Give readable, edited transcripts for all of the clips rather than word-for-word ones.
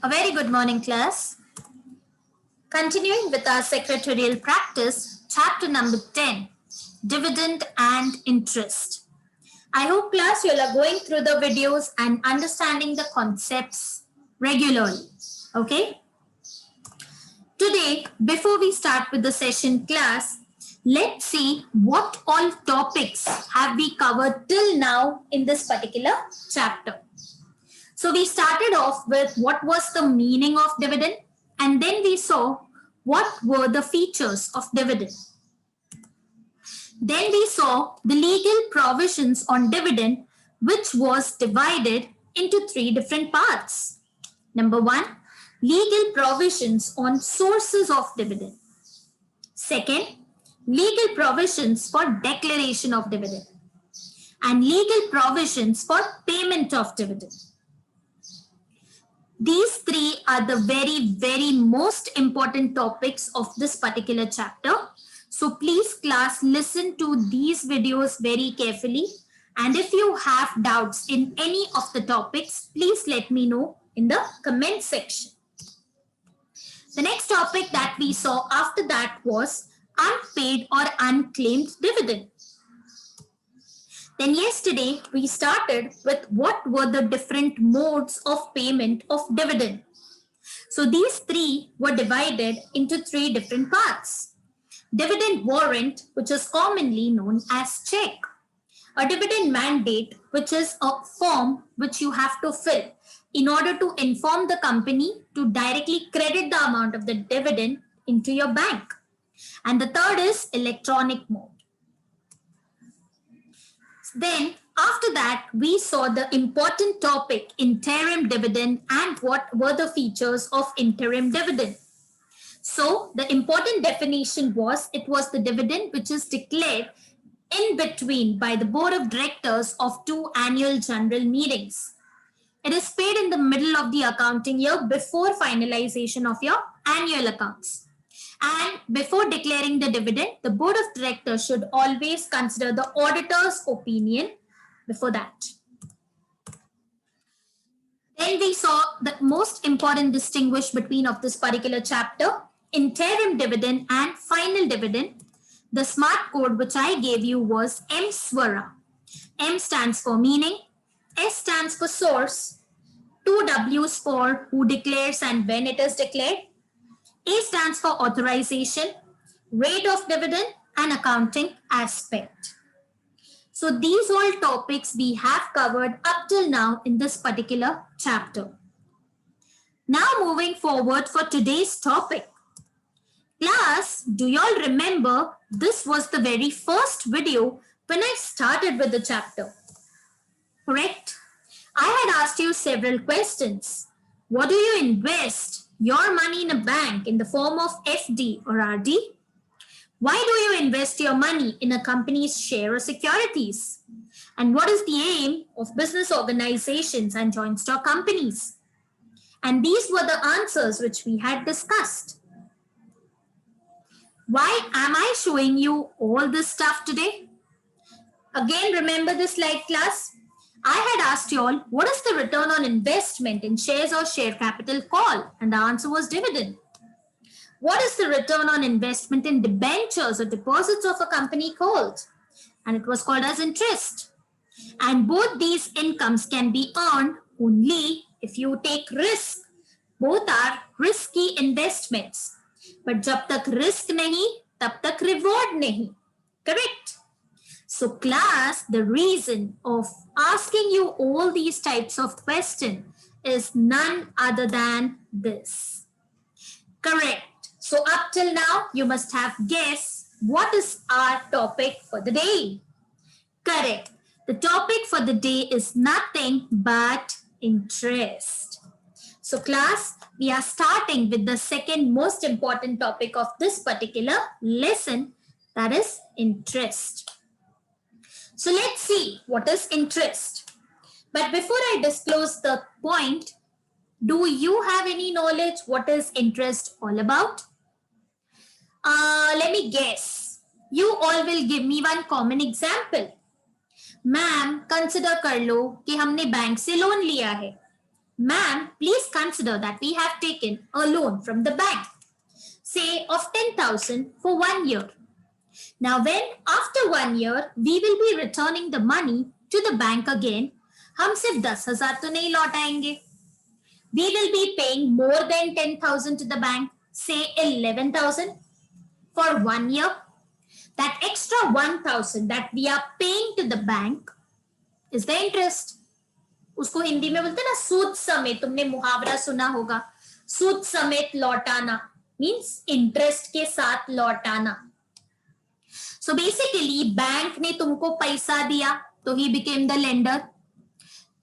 A very good morning, class. Continuing with our secretarial practice, chapter number 10, dividend and interest. I hope, class, you are going through the videos and understanding the concepts regularly. Okay? Today, before we start with the session, class, let's see what all topics have we covered till now in this particular chapter. So we started off with what was the meaning of dividend, and then we saw what were the features of dividend. Then we saw the legal provisions on dividend, which was divided into three different parts. Number one, legal provisions on sources of dividend. Second, legal provisions for declaration of dividend. And legal provisions for payment of dividend. These three are the very most important topics of this particular chapter. So please, class, listen to these videos very carefully. And if you have doubts in any of the topics, please let me know in the comment section. The next topic that we saw after that was unpaid or unclaimed dividend. Then yesterday, we started with what were the different modes of payment of dividend. So these three were divided into three different parts. Dividend warrant, which is commonly known as check. A dividend mandate, which is a form which you have to fill in order to inform the company to directly credit the amount of the dividend into your bank. And the third is electronic mode. Then after that, we saw the important topic interim dividend and what were the features of interim dividend. So the important definition was it was the dividend which is declared in between by the board of directors of two annual general meetings. It is paid in the middle of the accounting year before finalization of your annual accounts. And before declaring the dividend, the board of directors should always consider the auditor's opinion before that. Then we saw the most important distinguish between of this particular chapter, interim dividend and final dividend. The smart code which I gave you was M-SWARA. M stands for meaning, S stands for source, two W's for who declares and when it is declared, A stands for authorization, rate of dividend, and accounting aspect. So these all topics we have covered up till now in this particular chapter. Now moving forward for today's topic. Class, do you all remember this was the very first video when I started with the chapter? Correct? I had asked you several questions. What do you invest your money in a bank in the form of FD or RD? Why do you invest your money in a company's share or securities? And what is the aim of business organizations and joint stock companies? And these were the answers which we had discussed. Why am I showing you all this stuff today? Again, remember this slide, class? I had asked you all, what is the return on investment in shares or share capital called? And the answer was dividend. What is the return on investment in debentures or deposits of a company called? And it was called as interest. And both these incomes can be earned only if you take risk. Both are risky investments. But jab tak risk nahi, tab tak reward nahi. Correct? So class, the reason of asking you all these types of questions is none other than this. Correct. So up till now, you must have guessed what is our topic for the day. Correct. The topic for the day is nothing but interest. So class, we are starting with the second most important topic of this particular lesson, that is interest. So let's see what is interest. But before I disclose the point, do you have any knowledge what is interest all about? Let me guess. You all will give me one common example. Ma'am, consider कर लो कि हमने bank से loan लिया है. Ma'am, please consider that we have taken a loan from the bank, say of 10,000 for 1 year. Now, when after 1 year, we will be returning the money to the bank again, हम सिर्फ 10,000 तो नहीं लौटाएंगे. We will be paying more than 10,000 to the bank, say 11,000 for 1 year. That extra 1,000 that we are paying to the bank is the interest. उसको हिंदी में बोलते हैं ना सूद समेत. तुमने मुहावरा सुना होगा, सूद समेत लौटाना मीन्स इंटरेस्ट के साथ लौटाना. So basically बैंक ने तुमको पैसा दिया तो he became the lender.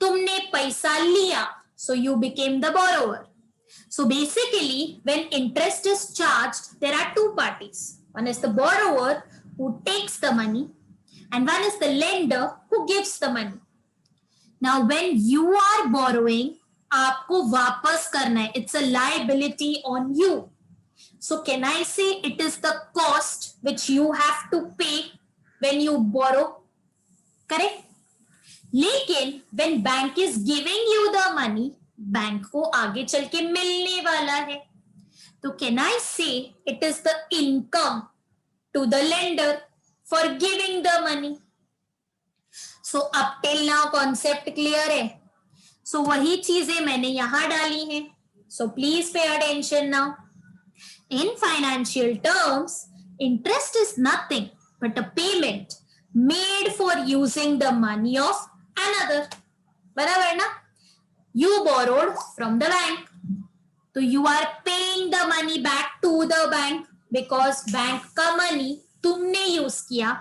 तुमने पैसा लिया so you became the borrower. So basically when interest is charged, there are two parties. One is the borrower who takes the money and one is the lender who gives the money. Now when you are borrowing, आपको वापस करना है. It's a liability on you. So can I say it is the cost which you have to pay when you borrow? Correct? लेकिन when bank is giving you the money, bank को आगे चल के मिलने वाला है. तो can I say it is the income to the lender for giving the money? So up till now concept clear है. So वही चीजें मैंने यहाँ डाली हैं. So please pay attention now. In financial terms, interest is nothing but a payment made for using the money of another. बराबर ना? You borrowed from the bank. So you are paying the money back to the bank because bank का money तुमने use किया.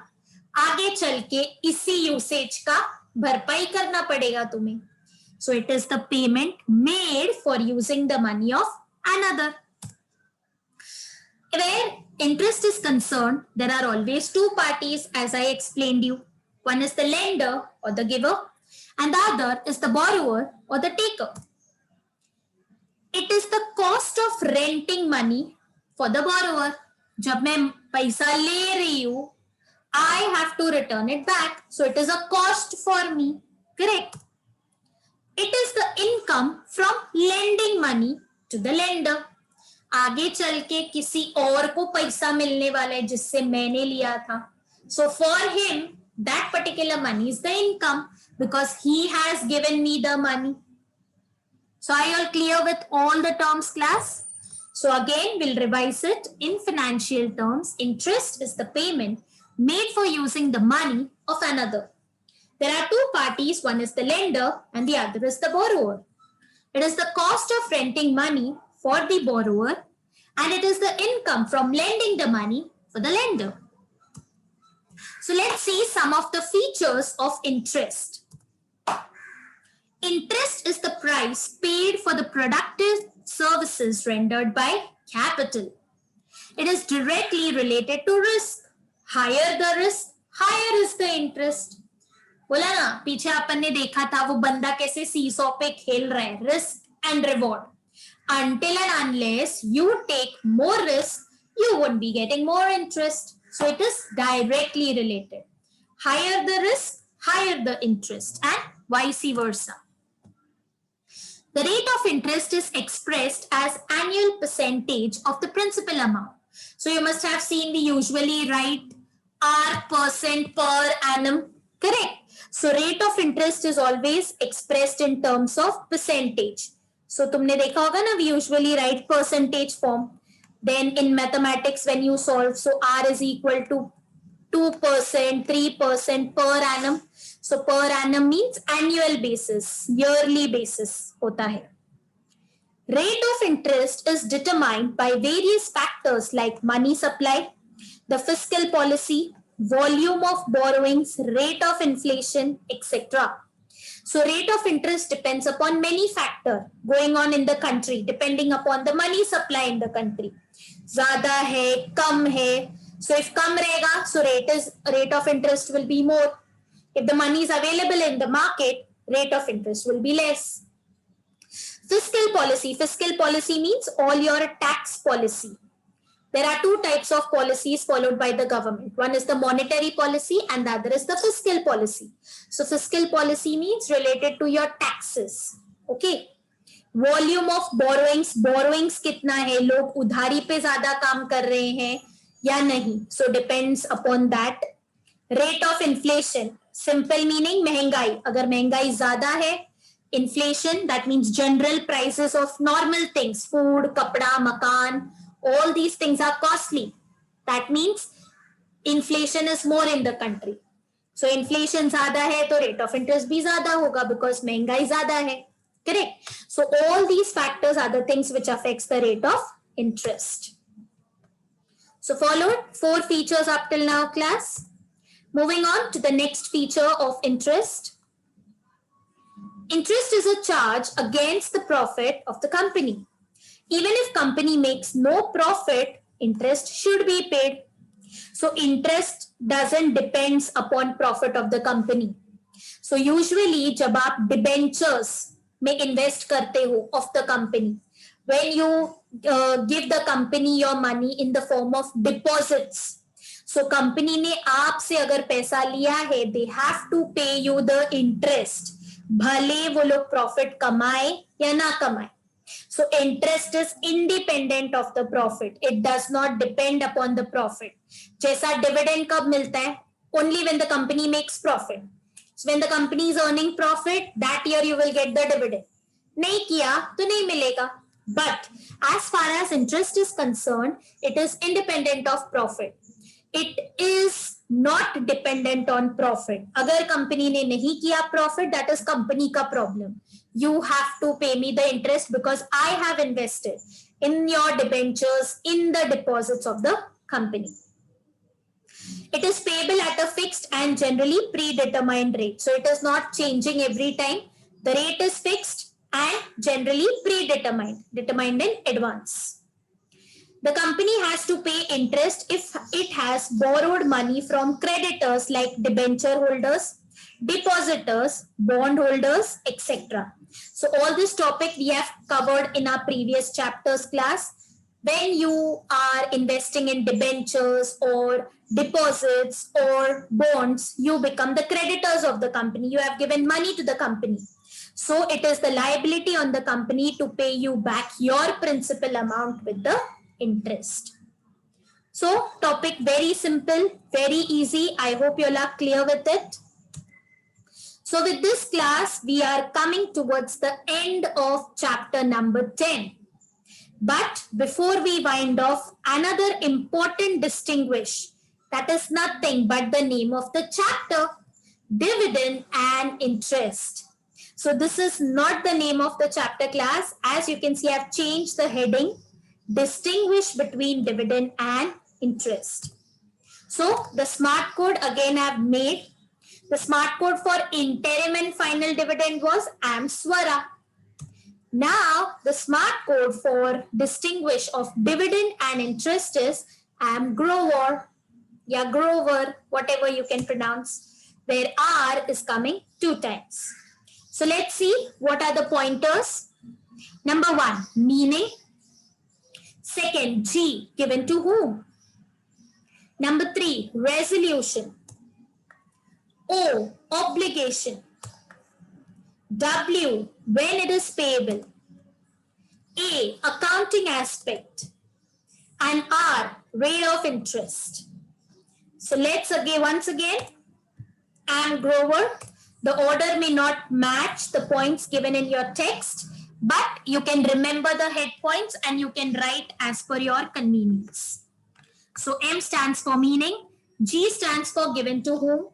आगे चल के इसी usage का भरपाई करना पड़ेगा तुम्हें. So it is the payment made for using the money of another. Where interest is concerned, there are always two parties as I explained you. One is the lender or the giver and the other is the borrower or the taker. It is the cost of renting money for the borrower. जब मैं पैसा ले रही हूँ, I have to return it back. So it is a cost for me. Correct? It is the income from lending money to the lender. आगे चल के किसी और को पैसा मिलने वाला है जिससे मैंने लिया था. So for him, that particular money is the income because he has given me the money. So are you all clear with all the terms, class? So again, we'll revise it. In financial terms, interest is the payment made for using the money of another. There are two parties. One is the lender and the other is the borrower. It is the cost of renting money for the borrower and it is the income from lending the money for the lender. So let's see some of the features of interest. Interest is the price paid for the productive services rendered by capital. It is directly related to risk. Higher the risk, higher is the interest. बोला ना, पीछे अपन ने देखा था वो बंदा कैसे seesaw पे खेल रहा है, risk and reward. Until and unless you take more risk, you won't be getting more interest. So it is directly related. Higher the risk, higher the interest and vice versa. The rate of interest is expressed as annual percentage of the principal amount. So you must have seen we usually write R% per annum, correct? So rate of interest is always expressed in terms of percentage. So तुमने देखा होगा ना, we usually write percentage form. Then in mathematics when you solve, so R is equal to 2%, 3% per annum. So per annum means annual basis, yearly basis होता है. Rate of interest is determined by various factors like money supply, the fiscal policy, volume of borrowings, rate of inflation, etc. So rate of interest depends upon many factors going on in the country, depending upon the money supply in the country. ज़्यादा है, कम है. So if कम रहेगा, so rate of interest will be more. If the money is available in the market, rate of interest will be less. Fiscal policy means all your tax policy. There are two types of policies followed by the government. One is the monetary policy and the other is the fiscal policy. So fiscal policy means related to your taxes. Okay. Volume of borrowings, borrowings कितना है, लोग उधारी पे ज्यादा काम कर रहे हैं या नहीं, so depends upon that. Rate of inflation, simple meaning महंगाई, अगर महंगाई ज्यादा है, inflation that means general prices of normal things, food, कपड़ा, मकान, all these things are costly, that means inflation is more in the country. So inflation ज्यादा है तो rate of interest भी ज्यादा होगा because महंगाई ज्यादा है. Correct. So all these factors are the things which affects the rate of interest. So followed 4 features up till now, class. Moving on to the next feature of interest. Interest is a charge against the profit of the company. Even if company makes no profit, interest should be paid. So interest doesn't depends upon profit of the company. So usually जब आप debentures में invest करते हो of the company, when you give the company your money in the form of deposits, so company ने आपसे अगर पैसा लिया है, they have to pay you the interest, भले वो लोग profit कमाए या ना कमाए. So interest is independent of the profit. It does not depend upon the profit. जैसा dividend कब मिलता है? Only when the company makes profit. So when the company is earning profit, that year you will get the dividend. नहीं किया तो नहीं मिलेगा. But as far as interest is concerned, it is independent of profit. It is not dependent on profit. अगर company ने नहीं किया profit, that is company का problem. You have to pay me the interest because I have invested in your debentures, in the deposits of the company. It is payable at a fixed and generally predetermined rate. So it is not changing every time. The rate is fixed and generally predetermined, determined in advance. The company has to pay interest if it has borrowed money from creditors like debenture holders, depositors, bond holders, etc. So all this topic we have covered in our previous chapters class. When you are investing in debentures or deposits or bonds, you become the creditors of the company. You have given money to the company. So it is the liability on the company to pay you back your principal amount with the interest. So topic very simple, very easy. I hope you all are clear with it. So with this class, we are coming towards the end of chapter number 10. But before we wind off, another important distinguish, that is nothing but the name of the chapter, dividend and interest. So this is not the name of the chapter class. As you can see, I have changed the heading, distinguish between dividend and interest. So the smart code again I have made. The smart code for interim and final dividend was AMSWARA. Now the smart code for distinguish of dividend and interest is AMGROVER. Yeah, Grover, whatever you can pronounce, where R is coming 2 times. So let's see what are the pointers. Number 1, meaning. Second, G, given to whom. Number 3, resolution. O, obligation. W, when it is payable. A, accounting aspect. And R, rate of interest. So let's once again, AMGROVER. The order may not match the points given in your text, but you can remember the head points and you can write as per your convenience. So M stands for meaning, G stands for given to whom,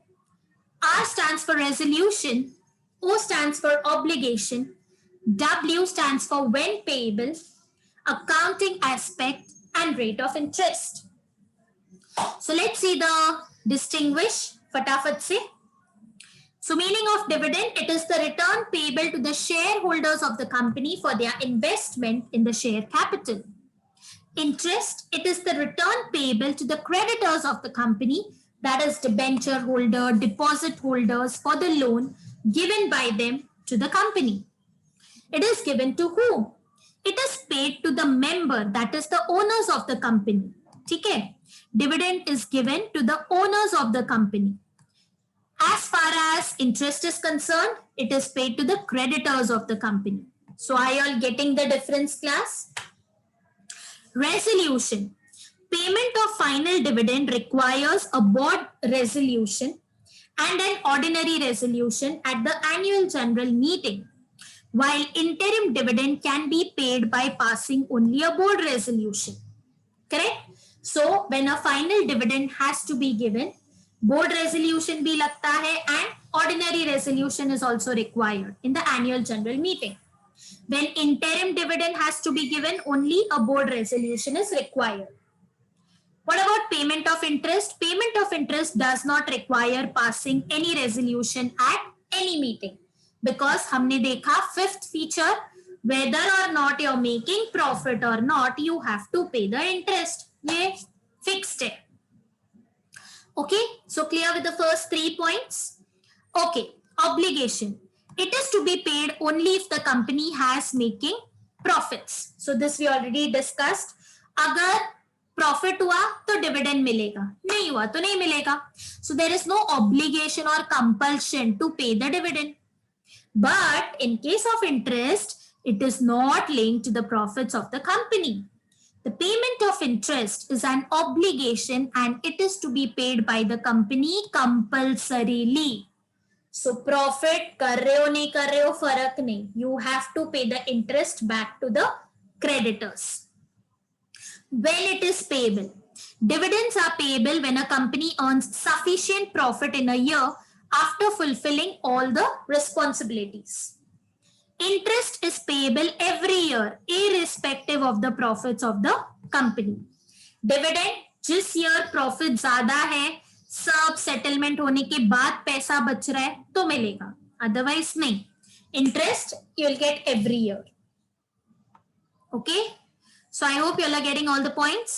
R stands for resolution, O stands for obligation, W stands for when payable, accounting aspect, and rate of interest. So let's see the distinguish. Fatafat se. So meaning of dividend, it is the return payable to the shareholders of the company for their investment in the share capital. Interest, it is the return payable to the creditors of the company, that is debenture holder, deposit holders for the loan given by them to the company. It is given to whom? It is paid to the member, that is the owners of the company. Okay? Dividend is given to the owners of the company. As far as interest is concerned, it is paid to the creditors of the company. So are you all getting the difference, class? Resolution. Payment of final dividend requires a board resolution and an ordinary resolution at the annual general meeting, while interim dividend can be paid by passing only a board resolution. Correct? So when a final dividend has to be given, board resolution bhi lagta hai and ordinary resolution is also required in the annual general meeting. When interim dividend has to be given, only a board resolution is required. What about payment of interest? Payment of interest does not require passing any resolution at any meeting, because हमने देखा fifth feature, whether or not you're making profit or not, you have to pay the interest. ये fixed है. Okay, so clear with the first 3 points? Okay, obligation. It is to be paid only if the company has making profits. So this we already discussed. अगर profit हुआ तो dividend मिलेगा, नहीं हुआ तो नहीं मिलेगा. So there is no obligation और compulsion to pay the dividend. But in case of interest, it is not linked to the profits of the company. The payment of interest is an obligation and it is to be paid by the company compulsorily. So profit कर रहे हो नहीं कर रहे हो फर्क नहीं, you have to pay the interest back to the creditors. When it is payable, dividends are payable when a company earns sufficient profit in a year after fulfilling all the responsibilities. Interest is payable every year irrespective of the profits of the company. Dividend, जिस year profit ज्यादा है, सब settlement होने के बाद पैसा बच रहा है तो मिलेगा, otherwise नहीं. Interest you will get every year. Okay. So I hope you all are getting all the points.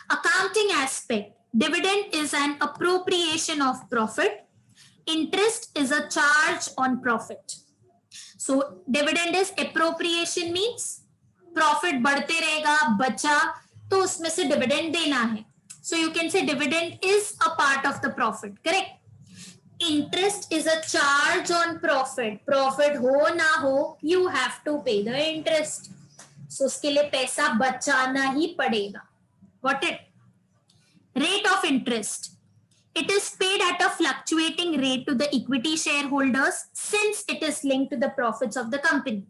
Accounting aspect. Dividend is an appropriation of profit. Interest is a charge on profit. So dividend is appropriation means profit बढ़ते रहेगा, बचा तो उसमें से dividend देना है. So you can say dividend is a part of the profit. Correct? Interest is a charge on profit. Profit हो ना हो, you have to pay the interest. So उसके लिए पैसा बचाना ही पड़ेगा. Got it? Rate of interest. It is paid at a fluctuating rate to the equity shareholders since it is linked to the profits of the company.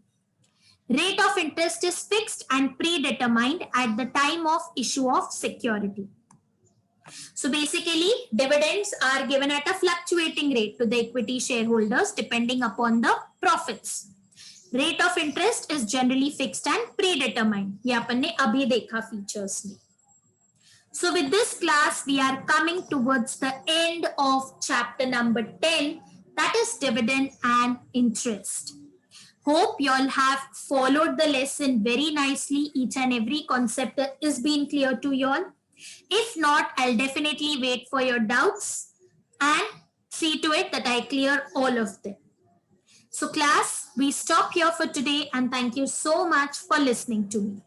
Rate of interest is fixed and predetermined at the time of issue of security. So basically, dividends are given at a fluctuating rate to the equity shareholders depending upon the profits. Rate of interest is generally fixed and predetermined. ये अपन ने अभी देखा features में. So with this class, we are coming towards the end of chapter number 10, that is dividend and interest. Hope you all have followed the lesson very nicely. Each and every concept is being clear to you all. If not, I'll definitely wait for your doubts and see to it that I clear all of them. So class, we stop here for today and thank you so much for listening to me.